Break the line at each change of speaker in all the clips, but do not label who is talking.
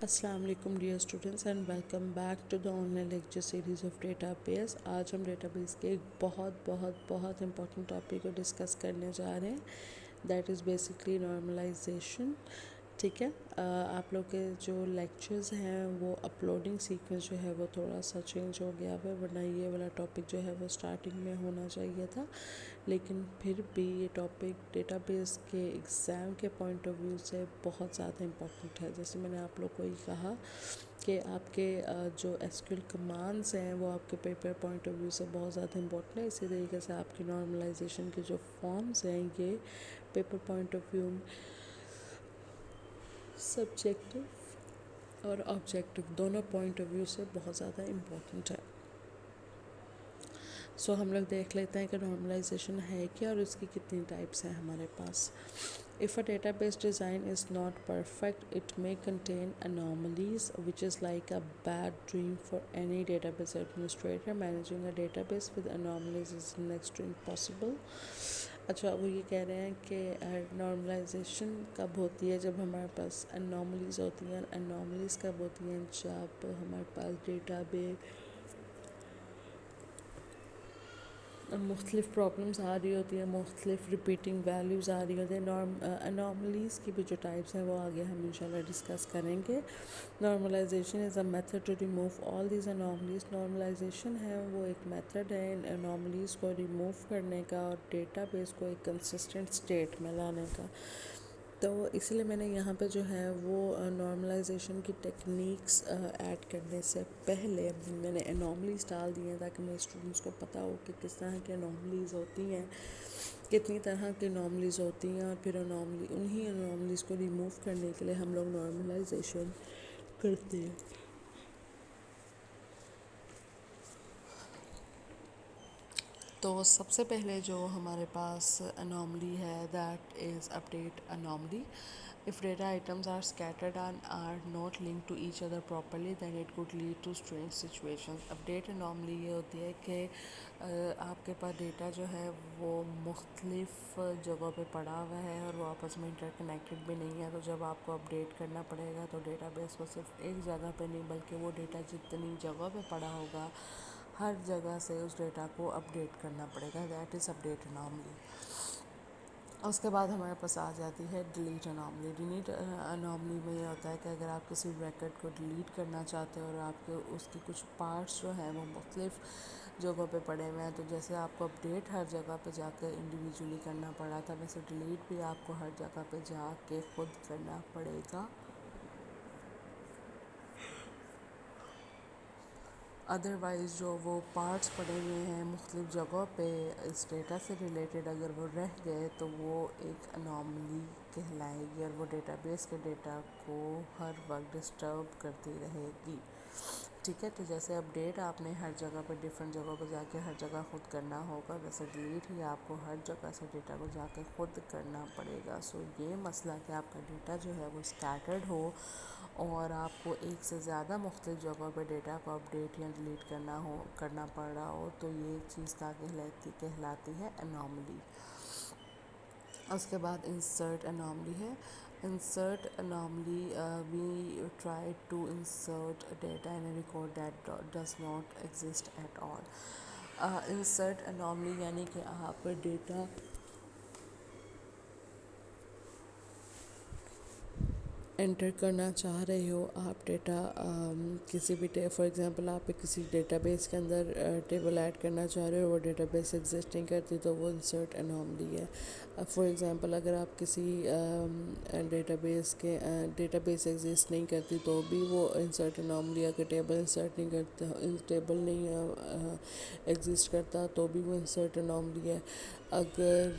السلام علیکم dear students and welcome back to the online lecture series of database. آج ہم data base کے ایک بہت امپورٹنٹ ٹاپک کو ڈسکس کرنے جا رہے ہیں. That is basically normalization. ٹھیک ہے. آپ لوگ کے جو لیکچرز ہیں وہ اپلوڈنگ سیکوینس جو ہے وہ تھوڑا سا چینج ہو گیا ہے، ورنہ یہ والا ٹاپک جو ہے وہ اسٹارٹنگ میں ہونا چاہیے تھا، لیکن پھر بھی یہ ٹاپک ڈیٹا بیس کے ایگزام کے پوائنٹ آف ویو سے بہت زیادہ امپورٹنٹ ہے. جیسے میں نے آپ لوگ کو یہ کہا کہ آپ کے جو ایس کیو ایل کمانڈس ہیں وہ آپ کے پیپر پوائنٹ آف ویو سے بہت زیادہ امپورٹنٹ ہے. اسی طریقے سے آپ کی نارملائزیشن کے جو فارمز ہیں یہ paper point of view subjective اور آبجیکٹو دونوں پوائنٹ آف ویو سے بہت زیادہ امپورٹنٹ ہے. ہم لوگ دیکھ لیتے ہیں کہ نارملائزیشن ہے کیا اور اس کی کتنی ٹائپس ہیں ہمارے پاس. If a database design is not perfect, it may contain anomalies, which is like a bad dream for any database administrator. Managing a database with anomalies is next to impossible. اچھا، وہ یہ کہہ رہے ہیں کہ normalization کب ہوتی ہے؟ جب ہمارے پاس انوملیز ہوتی ہیں. انوملیز کب ہوتی ہیں؟ جب ہمارے پاس ڈیٹا بیس مختلف پرابلمس آ رہی ہوتی ہیں، مختلف ریپیٹنگ ویلیوز آ رہی ہوتی ہیں. انوملیز کی بھی جو ٹائپس ہیں وہ آگے ہم انشاءاللہ ڈسکس کریں گے. Normalization is a method to remove all these anomalies. Normalization ہے وہ ایک میتھڈ ہے ان انوملیز کو ریموو کرنے کا اور ڈیٹا بیس کو ایک کنسسٹنٹ اسٹیٹ میں لانے کا. تو اس لیے میں نے یہاں پہ جو ہے وہ نارملائزیشن کی ٹیکنیکس ایڈ کرنے سے پہلے میں نے انوملیز ڈال دی ہیں تاکہ میرے اسٹوڈنٹس کو پتہ ہو کہ کس طرح کی انوملیز ہوتی ہیں، کتنی طرح کی انوملیز ہوتی ہیں، اور پھر انہی انوملیز کو ریموو کرنے کے لیے ہم لوگ نارملائزیشن کرتے ہیں. تو سب سے پہلے جو ہمارے پاس انوملی ہے that is update anomaly. If data items are scattered and are not linked to each other properly, then it could lead to strange situations. Update anomaly یہ ہوتی ہے کہ آپ کے پاس ڈیٹا جو ہے وہ مختلف جگہوں پہ پڑا ہوا ہے اور وہ آپس میں انٹر کنیکٹڈ بھی نہیں ہے. تو جب آپ کو اپڈیٹ کرنا پڑے گا تو ڈیٹا بیس کو صرف ایک جگہ پہ نہیں بلکہ وہ ڈیٹا جتنی جگہ پہ پڑا ہوگا ہر جگہ سے اس ڈیٹا کو اپڈیٹ کرنا پڑے گا. That is update anomaly. اس کے بعد ہمارے پاس آ جاتی ہے ڈیلیٹ انوملی. ڈیلیٹ انوملی میں یہ ہوتا ہے کہ اگر آپ کسی ریکارڈ کو ڈیلیٹ کرنا چاہتے ہو اور آپ کے اس کی کچھ پارٹس جو ہیں وہ مختلف جگہوں پہ پڑے ہوئے ہیں، تو جیسے آپ کو اپڈیٹ ہر جگہ پہ جا کے انڈیویجولی کرنا پڑا تھا، ویسے ڈیلیٹ بھی آپ کو ہر جگہ پہ جا کے خود کرنا پڑے گا. ادروائز جو وہ پارٹس پڑے ہوئے ہیں مختلف جگہوں پہ اس ڈیٹا سے ریلیٹڈ اگر وہ رہ گئے تو وہ ایک انوملی کہلائے گی اور وہ ڈیٹا بیس کے ڈیٹا کو ہر وقت ڈسٹرب کرتی رہے گی. ٹھیک ہے. تو جیسے اپڈیٹ آپ نے ہر جگہ پہ ڈفرینٹ جگہوں پہ جا کے ہر جگہ خود کرنا ہوگا، ویسے ڈیلیٹ ہی آپ کو ہر جگہ سے ڈیٹا کو جا کے خود کرنا پڑے گا. یہ مسئلہ کہ آپ کا ڈیٹا جو ہے وہ اسکیٹرڈ ہو اور آپ کو ایک سے زیادہ مختلف جگہوں پہ ڈیٹا کو اپڈیٹ یا ڈیلیٹ کرنا پڑ رہا ہو، تو یہ چیز کہلاتی ہے انوملی. اس کے بعد انسرٹ انوملی ہے. Insert anomaly we try to insert data in a record that does not exist at all. Insert anomaly یعنی کہ آپ ڈیٹا انٹر کرنا چاہ رہے ہو، آپ ڈیٹا کسی بھی فار ایگزامپل آپ کسی ڈیٹا بیس کے اندر ٹیبل ایڈ کرنا چاہ رہے ہو، وہ ڈیٹا بیس ایگزسٹ نہیں کرتی تو وہ انسرٹ انوملی ہے. فار ایگزامپل اگر آپ کسی ڈیٹا بیس ایگزسٹ نہیں کرتی تو بھی وہ انسرٹ انوملی. اگر ٹیبل انسرٹ نہیں کرتا، ٹیبل نہیں ایگزسٹ کرتا تو بھی وہ انسرٹ انوملی ہے. اگر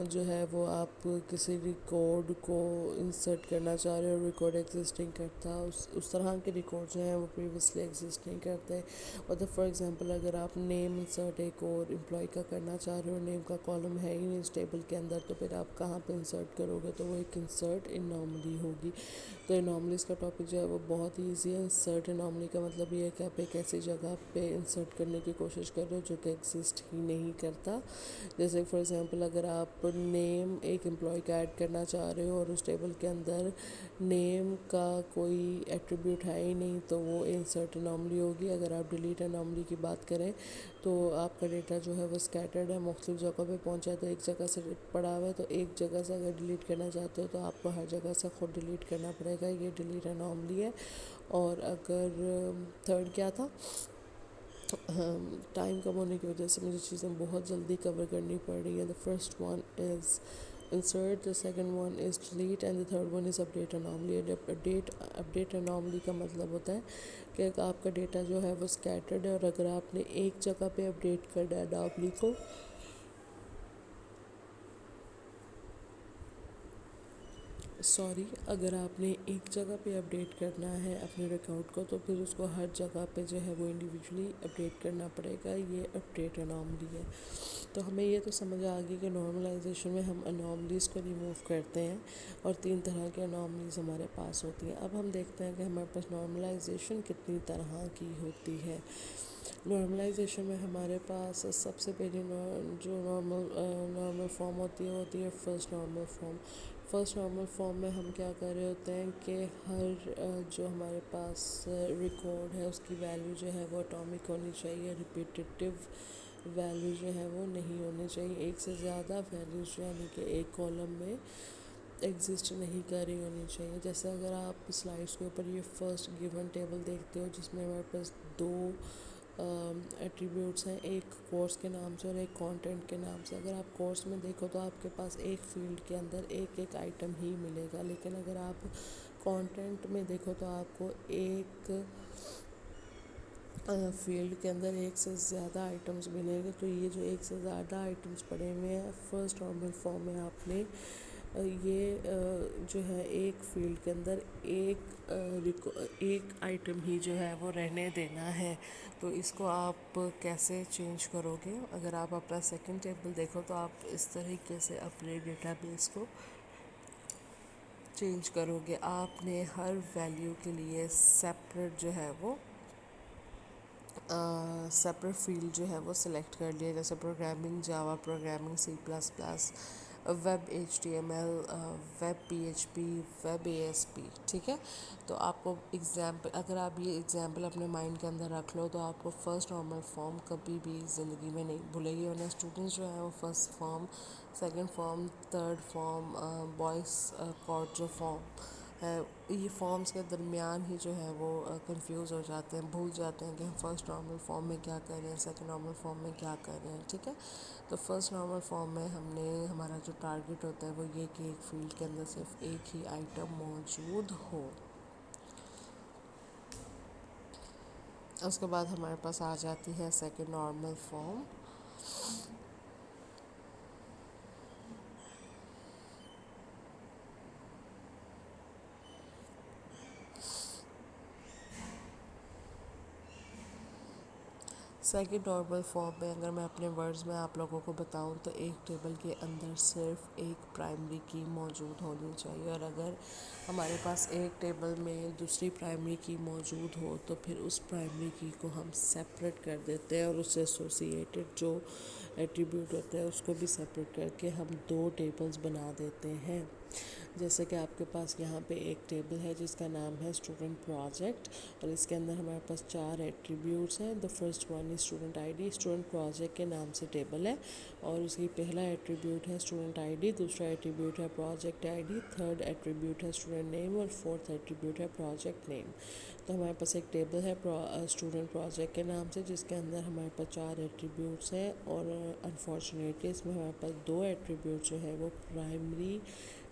جو ہے وہ آپ کسی ریکارڈ کو انسرٹ کرنا چاہ رہے ہو، ریکارڈ ایگزسٹ نہیں کرتا، اس طرح کے ریکارڈ جو ہیں وہ پریویسلی ایگزسٹ نہیں کرتے. مطلب فار ایگزامپل اگر آپ نیم انسرٹ ایک اور امپلائی کا کرنا چاہ رہے ہو، نیم کا کالم ہے ہی نہیں اس ٹیبل کے اندر، تو پھر آپ کہاں پہ انسرٹ کرو گے؟ تو وہ ایک انسرٹ انوملی ہوگی. تو انوملیز کا ٹاپک جو ہے وہ بہت ہی ایزی ہے. انسرٹ انوملی کا مطلب یہ ہے کہ آپ ایک ایسی جگہ پہ انسرٹ کرنے کی کوشش کر رہے ہو جو کہ ایگزسٹ ہی نہیں کرتا. تھا. جیسے فار ایگزامپل اگر آپ نیم ایک امپلائی کا ایڈ کرنا چاہ رہے ہو اور اس ٹیبل کے اندر نیم کا کوئی ایٹریبیوٹ ہے ہی نہیں تو وہ انسرٹ اناملی ہوگی. اگر آپ ڈیلیٹ اناملی کی بات کریں تو آپ کا ڈیٹا جو ہے وہ اسکیٹرڈ ہے، مختلف جگہوں پہ پہنچا ہے، تو ایک جگہ سے پڑا ہوا ہے، تو ایک جگہ سے اگر ڈیلیٹ کرنا چاہتے ہو تو آپ کو ہر جگہ سے خود ڈیلیٹ کرنا پڑے گا. یہ ڈیلیٹ اناملی ہے. اور اگر تھرڈ کیا تھا، ٹائم کم ہونے کی وجہ سے مجھے چیزیں بہت جلدی کور کرنی پڑ رہی ہیں. The first one is insert, the second one is delete, and the third one is update anomaly. update anomaly کا مطلب ہوتا ہے کہ آپ کا ڈیٹا جو ہے وہ scattered ہے، اور اگر آپ نے ایک جگہ پہ اپڈیٹ کرنا ہے anomaly کو، اگر آپ نے ایک جگہ پہ اپڈیٹ کرنا ہے اپنے ریکارڈ کو تو پھر اس کو ہر جگہ پہ جو ہے وہ انڈیویجولی اپڈیٹ کرنا پڑے گا. یہ اپڈیٹ اناملی ہے. تو ہمیں یہ تو سمجھ آ گئی کہ نارملائزیشن میں ہم اناملیز کو ریموو کرتے ہیں، اور 3 طرح کے اناملیز ہمارے پاس ہوتی ہیں. اب ہم دیکھتے ہیں کہ ہمارے پاس نارملائزیشن کتنی طرح کی ہوتی ہے. نارملائزیشن میں ہمارے پاس سب سے پہلی جو نارمل فارم ہوتی ہے first normal form. First normal form میں ہم کیا کر رہے ہوتے ہیں کہ ہر جو ہمارے پاس ریکارڈ ہے اس کی ویلیو جو ہے وہ اٹامک ہونی چاہیے، ریپیٹیٹیو ویلیو جو ہے وہ نہیں ہونی چاہیے. ایک سے زیادہ ویلیوز جو یعنی کہ ایک کالم میں ایگزسٹ نہیں کر رہی ہونی چاہیے. جیسے اگر آپ سلائڈس کے اوپر یہ فرسٹ گیون ٹیبل دیکھتے ہو جس میں ہمارے پاس 2 ایٹریبیوٹس ہیں، ایک کورس کے نام سے اور ایک کانٹینٹ کے نام سے. اگر آپ کورس میں دیکھو تو آپ کے پاس ایک فیلڈ کے اندر ایک آئٹم ہی ملے گا، لیکن اگر آپ کانٹینٹ میں دیکھو تو آپ کو ایک فیلڈ کے اندر ایک سے زیادہ آئٹمز ملیں گے. تو یہ جو ایک سے زیادہ آئٹمز پڑے ہوئے ہیں فرسٹ نارمل فارم میں آپ نے یہ جو ہے ایک فیلڈ کے اندر ایک آئٹم ہی جو ہے وہ رہنے دینا ہے. تو اس کو آپ کیسے چینج کرو گے؟ اگر آپ اپنا سیکنڈ ٹیبل دیکھو تو آپ اس طریقے سے اپنے ڈیٹا بیس کو چینج کرو گے. آپ نے ہر ویلیو کے لیے سیپریٹ جو ہے وہ سیپریٹ فیلڈ جو ہے وہ سلیکٹ کر لیا. جیسے programming Java programming C plus plus, web HTML، web PHP، web ASP. ٹھیک ہے. تو آپ کو اگر آپ یہ ایگزامپل اپنے مائنڈ کے اندر رکھ لو تو آپ کو فرسٹ نارمل فارم کبھی بھی زندگی میں نہیں بھولے گی. ورنہ اسٹوڈنٹس جو ہیں وہ first form, second form, third form, boys court جو فارم ہے، یہ فارمز کے درمیان ہی جو ہے وہ کنفیوز ہو جاتے ہیں، بھول جاتے ہیں کہ ہم فرسٹ نارمل فارم میں کیا کر رہے ہیں، سیکنڈ نارمل فارم میں کیا کر رہے ہیں. ٹھیک ہے. تو فرسٹ نارمل فارم میں ہمارا جو ٹارگٹ ہوتا ہے وہ یہ کہ ایک فیلڈ کے اندر صرف ایک ہی آئٹم موجود ہو. اس کے بعد ہمارے پاس آ جاتی ہے second normal form. Second normal form میں اگر میں اپنے ورڈز میں آپ لوگوں کو بتاؤں تو ایک ٹیبل کے اندر صرف ایک پرائمری کی موجود ہونی چاہیے، اور اگر ہمارے پاس ایک ٹیبل میں دوسری پرائمری کی موجود ہو تو پھر اس پرائمری کی کو ہم سیپریٹ کر دیتے ہیں، اور اس سے ایسوسیٹڈ جو ایٹریبیوٹ ہوتا ہے اس کو بھی سیپریٹ کر کے ہم 2 ٹیبلز بنا دیتے ہیں. جیسے کہ آپ کے پاس یہاں پہ ایک ٹیبل ہے جس کا نام ہے اسٹوڈنٹ پروجیکٹ، اور اس کے اندر ہمارے پاس 4 ایٹریبیوٹس ہیں. The first one is student ID. Student project کے نام سے ٹیبل ہے، اور اس کی پہلا ایٹریبیوٹ ہے اسٹوڈنٹ ID، دوسرا ایٹریبیوٹ ہے پروجیکٹ ID، تھرڈ ایٹریبیوٹ ہے اسٹوڈنٹ نیم، اور فورتھ ایٹریبیوٹ ہے پروجیکٹ نیم. تو ہمارے پاس ایک ٹیبل ہے اسٹوڈنٹ پروجیکٹ کے نام سے جس کے اندر ہمارے پاس 4 ایٹریبیوٹس ہیں، اور انفارچونیٹلی اس میں ہمارے پاس 2 ایٹریبیوٹس جو ہے وہ پرائمری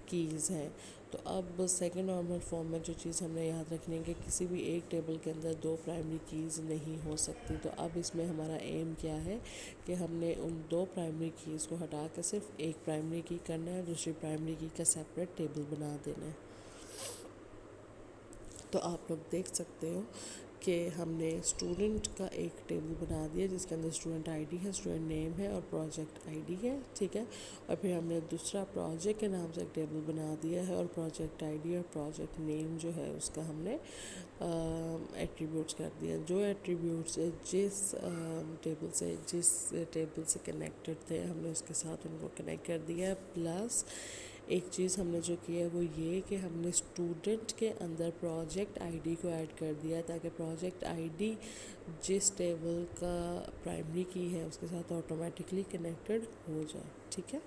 کیز ہیں. تو اب سیکنڈ نارمل فارم میں جو چیز ہم نے یاد رکھنی ہے کہ کسی بھی ایک ٹیبل کے اندر 2 پرائمری کیز نہیں ہو سکتی. تو اب اس میں ہمارا ایم کیا ہے کہ ہم نے ان 2 پرائمری کیز کو ہٹا کے صرف ایک پرائمری کی کرنا ہے، دوسری پرائمری کی کا سیپریٹ ٹیبل بنا دینا ہے. تو آپ لوگ دیکھ سکتے ہو کہ ہم نے اسٹوڈنٹ کا ایک ٹیبل بنا دیا جس کے اندر اسٹوڈنٹ آئی ڈی ہے، اسٹوڈنٹ نیم ہے اور پروجیکٹ آئی ڈی ہے، ٹھیک ہے. اور پھر ہم نے دوسرا پروجیکٹ کے نام سے ایک ٹیبل بنا دیا ہے اور پروجیکٹ آئی ڈی اور پروجیکٹ نیم جو ہے اس کا ہم نے ایٹریبیوٹس کر دیا. جو ایٹریبیوٹس جس ٹیبل سے کنیکٹڈ تھے ہم نے اس کے ساتھ ان کو کنیکٹ کر دیا. پلس ایک چیز ہم نے جو کیا ہے وہ یہ کہ ہم نے اسٹوڈنٹ کے اندر پروجیکٹ آئی ڈی کو ایڈ کر دیا تاکہ پروجیکٹ آئی ڈی جس ٹیبل کا پرائمری کی ہے اس کے ساتھ آٹومیٹکلی کنیکٹڈ ہو جائے، ٹھیک ہے.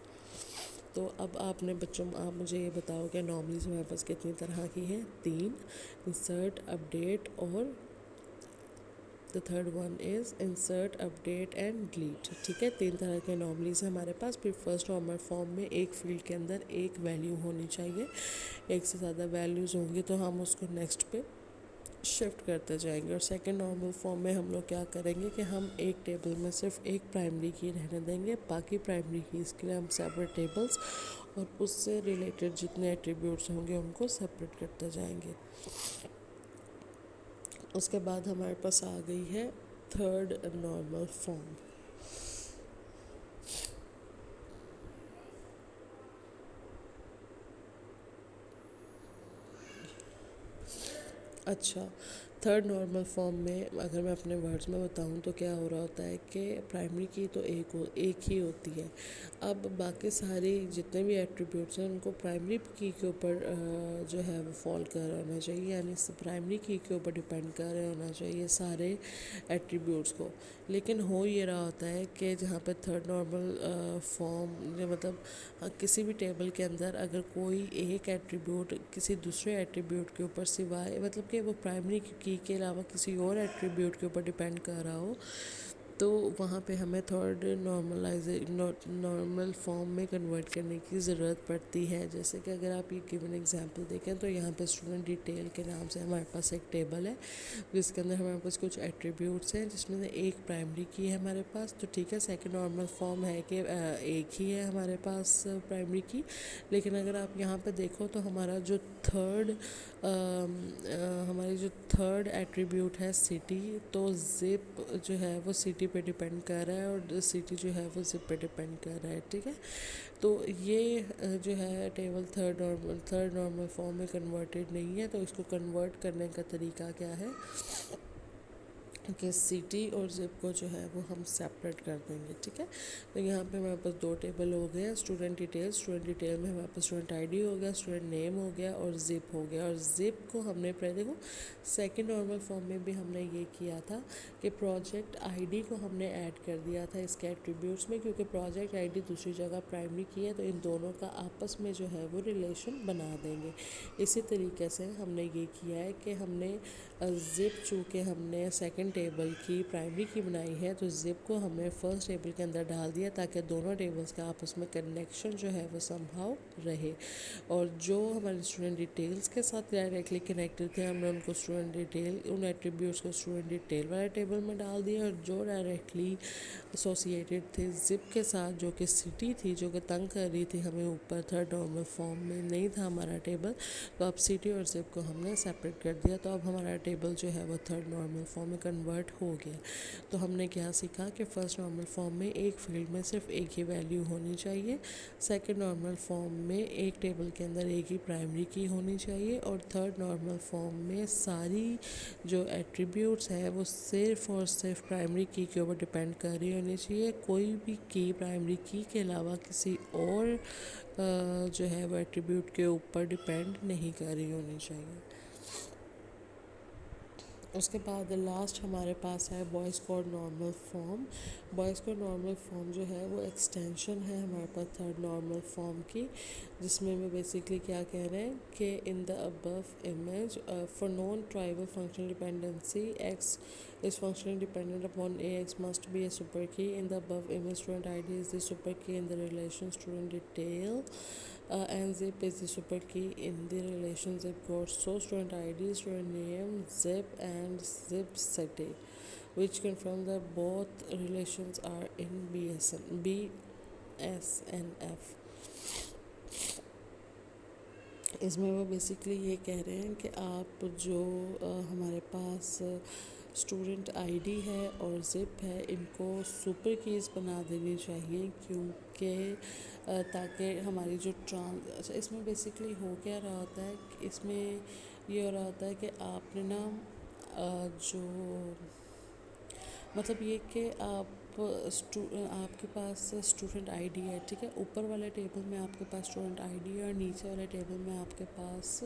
تو اب آپ نے بچوں آپ مجھے یہ بتاؤ کہ انوملیز ہمارے پاس کتنی طرح کی ہیں؟ 3: انسرٹ، اپڈیٹ اور the third one is insert, update and delete. ٹھیک ہے، 3 طرح کے انوملیز ہیں ہمارے پاس. پھر فرسٹ نارمل فارم میں ایک فیلڈ کے اندر ایک ویلیو ہونی چاہیے. ایک سے زیادہ ویلیوز ہوں گی تو ہم اس کو نیکسٹ پہ شفٹ کرتے جائیں گے. اور سیکنڈ نارمل فارم میں ہم لوگ کیا کریں گے کہ ہم ایک ٹیبل میں صرف ایک پرائمری کی رہنے دیں گے، باقی پرائمری کیز کے لیے ہم سیپریٹ ٹیبلز اور اس سے ریلیٹڈ جتنے ایٹریبیوٹس ہوں گے ان کو سیپریٹ کرتے جائیں گے. اس کے بعد ہمارے پاس آ گئی ہے تھرڈ نارمل فارم. اچھا، تھرڈ نارمل فارم میں اگر میں اپنے ورڈز میں بتاؤں تو کیا ہو رہا ہوتا ہے کہ پرائمری کی تو ایک ہی ہوتی ہے. اب باقی ساری جتنے بھی ایٹریبیوٹس ہیں ان کو پرائمری کی کے اوپر جو ہے وہ فال کر ہونا چاہیے، یعنی پرائمری کی کے اوپر ڈپینڈ کر رہے ہونا چاہیے سارے ایٹریبیوٹس کو. لیکن ہو یہ رہا ہوتا ہے کہ جہاں پہ تھرڈ نارمل فارم مطلب کسی بھی ٹیبل کے اندر اگر کوئی ایک ایٹریبیوٹ کسی دوسرے ایٹریبیوٹ کے اوپر سوائے مطلب کہ وہ پرائمری کی کے علاوہ کسی اور ایٹریبیوٹ کے اوپر ڈپینڈ کر رہا ہو تو وہاں پہ ہمیں تھرڈ نارمل فارم میں کنورٹ کرنے کی ضرورت پڑتی ہے. جیسے کہ اگر آپ یہ گیون ایگزامپل دیکھیں تو یہاں پہ اسٹوڈنٹ ڈیٹیل کے نام سے ہمارے پاس ایک ٹیبل ہے جس کے اندر ہمارے پاس کچھ ایٹریبیوٹس ہیں جس میں سے ایک پرائمری کی ہے ہمارے پاس. تو ٹھیک ہے، سیکنڈ نارمل فارم ہے کہ ایک ہی ہے ہمارے پاس پرائمری کی. لیکن اگر آپ یہاں پہ دیکھو تو ہماری جو تھرڈ ایٹریبیوٹ ہے سٹی، تو زپ جو ہے وہ سٹی پہ ڈپینڈ کر رہا ہے اور سٹی جو ہے وہ زپ پہ ڈپینڈ کر رہا ہے، ٹھیک ہے. تو یہ جو ہے ٹیبل تھرڈ نارمل فارم میں کنورٹڈ نہیں ہے. تو اس کو کنورٹ کرنے کا طریقہ کیا ہے کہ سٹی اور زپ کو جو ہے وہ ہم سیپریٹ کر دیں گے، ٹھیک ہے. تو یہاں پہ ہمارے پاس 2 ٹیبل ہو گئے، اسٹوڈنٹ ڈیٹیل میں ہمارے پاس اسٹوڈنٹ آئی ڈی ہو گیا، اسٹوڈنٹ نیم ہو گیا اور زپ ہو گیا. اور زپ کو ہم نے دیکھو سیکنڈ نارمل فارم میں بھی ہم نے یہ کیا تھا کہ پروجیکٹ آئی ڈی کو ہم نے ایڈ کر دیا تھا اس کے ایٹریبیوٹس میں، کیونکہ پروجیکٹ آئی ڈی دوسری جگہ پرائمری کی ہے تو ان دونوں کا آپس میں جو ہے وہ ریلیشن بنا دیں گے. اسی طریقے سے ہم نے یہ کیا ہے کہ ہم نے زپ چونکہ ہم نے سیکنڈ ٹیبل کی پرائمری کی بنائی ہے تو زپ کو ہم نے فرسٹ ٹیبل کے اندر ڈال دیا تاکہ دونوں ٹیبلز کا آپس میں کنیکشن جو ہے وہ سم ہاؤ رہے. اور جو ہمارے اسٹوڈنٹ ڈیٹیلز کے ساتھ ڈائریکٹلی کنیکٹڈ تھے ہم نے ان کو اسٹوڈنٹ ڈیٹیل ان ایٹریبیوٹس کو اسٹوڈنٹ ڈیٹیل والے ٹیبل میں ڈال دیا. اور جو ڈائریکٹلی ایسوسیٹیڈ تھے زپ کے ساتھ جو کہ سٹی تھی جو کہ تنگ کر رہی تھی ہمیں اوپر تھرڈ نارمل فارم میں نہیں تھا ہمارا ٹیبل، تو اب سٹی اور زپ کو ہم نے سیپریٹ کر دیا. تو اب ہمارا ٹیبل جو ہے وہ تھرڈ نارمل فارم میں کنورٹ ہو گیا. تو ہم نے کیا سیکھا کہ فرسٹ نارمل فارم میں ایک فیلڈ میں صرف ایک ہی ویلیو ہونی چاہیے، سیکنڈ نارمل فارم میں ایک ٹیبل کے اندر ایک ہی پرائمری کی ہونی چاہیے، اور تھرڈ نارمل فارم میں ساری جو ایٹریبیوٹس ہیں وہ صرف اور صرف پرائمری کی کے اوپر ڈپینڈ کر رہی ہونی چاہیے. کوئی بھی کی پرائمری کی کے علاوہ کسی اور جو ہے وہ ایٹریبیوٹ کے اوپر ڈپینڈ نہیں کر رہی ہونی چاہیے. اس کے بعد لاسٹ ہمارے پاس ہے Boyce Codd normal form. Boyce Codd normal form جو ہے وہ ایکسٹینشن ہے ہمارے پاس تھرڈ نارمل فارم کی، جس میں وہ بیسکلی کیا کہہ رہے ہیں کہ in the above image for non trivial functional dependency X is functionally dependent upon AX must be a super key. In the above image, student ID is the super key in the relation student detail, and zip is the super key in the relation zip code. So student ID, student name, zip and zip city, which confirm that both relations are in BSNF. اس میں وہ basically یہ کہہ رہے ہیں کہ آپ جو ہمارے پاس اسٹوڈنٹ آئی ڈی ہے اور زپ ہے، ان کو سپر کیز بنا دینی چاہیے، کیونکہ تاکہ ہماری جو اچھا اس میں بیسیکلی ہو کیا رہا ہوتا ہے کہ اس میں یہ ہو رہا ہوتا ہے کہ آپ نے نا جو مطلب یہ کہ آپ کے پاس اسٹوڈنٹ آئی ڈی ہے، ٹھیک ہے، اوپر والے ٹیبل میں آپ کے پاس اسٹوڈنٹ آئی ڈی ہے اور نیچے والے ٹیبل میں آپ کے پاس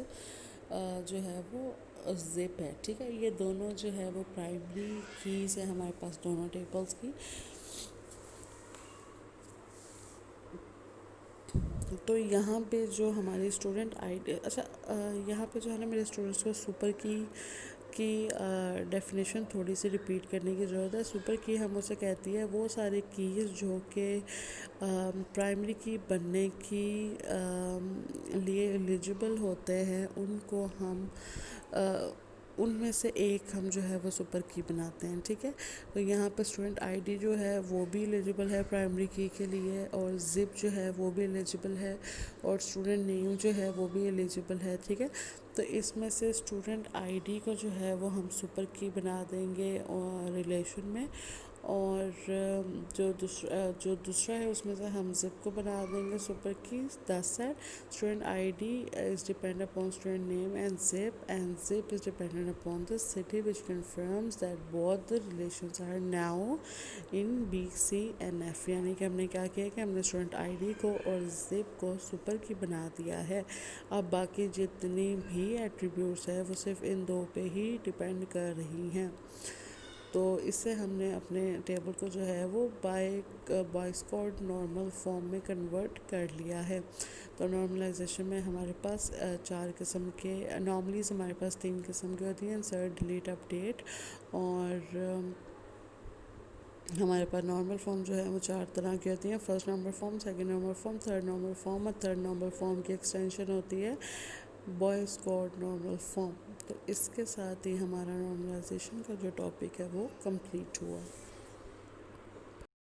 جو ہے وہ زپ ہے، ٹھیک ہے، یہ دونوں جو ہے وہ پرائمری کیز ہے ہمارے پاس دونوں ٹیبلز کی۔ تو یہاں پہ جو ہماری اسٹوڈنٹ آئی ڈی، اچھا یہاں پہ جو ہے نا میرے اسٹوڈنٹس کو سپر کی ڈیفینیشن تھوڑی سی ریپیٹ کرنے کی ضرورت ہے۔ سپر کی ہم اسے کہتی ہے وہ سارے کیز جو کہ پرائمری کی بننے کی لیے ایلیجبل ہوتے ہیں، ان کو ہم ان میں سے ایک ہم جو ہے وہ سپر کی بناتے ہیں، ٹھیک ہے۔ تو یہاں پہ اسٹوڈنٹ آئی ڈی جو ہے وہ بھی ایلیجبل ہے پرائمری کی کے لیے، اور زپ جو ہے وہ بھی ایلیجبل ہے، اور اسٹوڈنٹ نیم جو ہے وہ بھی ایلیجبل ہے، ٹھیک ہے۔ تو اس میں سے اسٹوڈنٹ آئی ڈی کو جو ہے وہ ہم سپر کی بنا دیں گے ریلیشن میں، اور جو دوسرا ہے اس میں سے ہم زپ کو بنا دیں گے super key. This set student I D is depend upon student name and zip is dependent upon the city which confirms that both the relations are now in B C N F, یعنی کہ ہم نے کیا کیا کہ ہم نے student I D کو اور زپ کو سپر کی بنا دیا ہے۔ اب باقی جتنی بھی ایٹریبیوٹس ہے وہ صرف ان دو پہ ہی ڈیپینڈ کر رہی ہیں۔ تو اس سے ہم نے اپنے ٹیبل کو جو ہے وہ بائی اسکوائرڈ نارمل فارم میں کنورٹ کر لیا ہے۔ تو نارملائزیشن میں ہمارے پاس 4 قسم کے اناملیز، ہمارے پاس 3 قسم کی ہوتی ہیں، انسرٹ، ڈیلیٹ، اپڈیٹ، اور ہمارے پاس نارمل فارم جو ہے وہ 4 طرح کی ہوتی ہیں، first normal form, second normal form, third normal form, اور تھرڈ نارمل فارم کی ایکسٹینشن ہوتی ہے بوائے اسکوائرڈ نارمل فارم۔ تو اس کے ساتھ ہی ہمارا نارملائزیشن کا جو ٹاپک ہے وہ کمپلیٹ ہوا۔